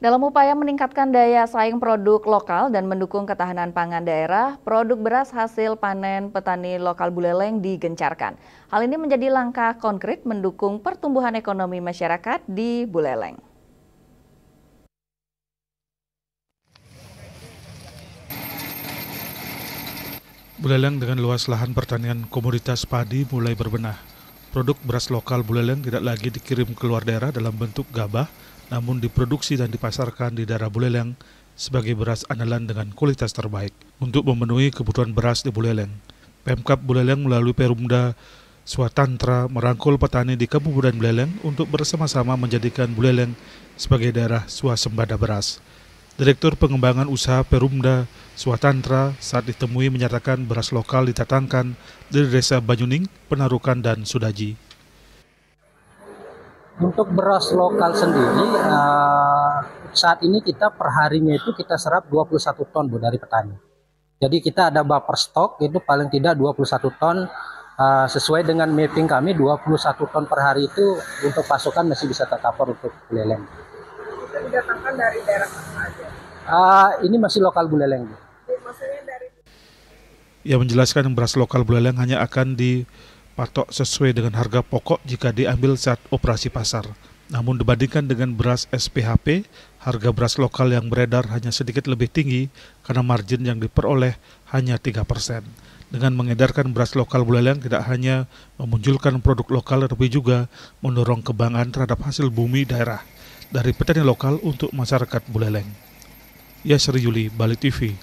Dalam upaya meningkatkan daya saing produk lokal dan mendukung ketahanan pangan daerah, produk beras hasil panen petani lokal Buleleng digencarkan. Hal ini menjadi langkah konkret mendukung pertumbuhan ekonomi masyarakat di Buleleng. Buleleng dengan luas lahan pertanian komoditas padi mulai berbenah. Produk beras lokal Buleleng tidak lagi dikirim ke luar daerah dalam bentuk gabah, namun diproduksi dan dipasarkan di daerah Buleleng sebagai beras andalan dengan kualitas terbaik. Untuk memenuhi kebutuhan beras di Buleleng, Pemkab Buleleng melalui Perumda Swatantra merangkul petani di Kabupaten Buleleng untuk bersama-sama menjadikan Buleleng sebagai daerah swasembada beras. Direktur Pengembangan Usaha Perumda Swatantra saat ditemui menyatakan beras lokal didatangkan dari Desa Banyuning, Penarukan, dan Sudaji. Untuk beras lokal sendiri, saat ini kita per harinya itu kita serap 21 ton Bu dari petani. Jadi kita ada buffer stok itu paling tidak 21 ton, sesuai dengan mapping kami 21 ton per hari itu untuk pasokan masih bisa tercover untuk Buleleng. Itu didatangkan dari daerah mana aja? Ini masih lokal Buleleng. Maksudnya dari... Ia menjelaskan beras lokal Buleleng hanya akan dipatok sesuai dengan harga pokok jika diambil saat operasi pasar. Namun dibandingkan dengan beras SPHP, harga beras lokal yang beredar hanya sedikit lebih tinggi karena margin yang diperoleh hanya 3%. Dengan mengedarkan beras lokal Buleleng tidak hanya memunculkan produk lokal tapi juga mendorong kebanggaan terhadap hasil bumi daerah dari petani lokal untuk masyarakat Buleleng. Yasri Yuli, Bali TV.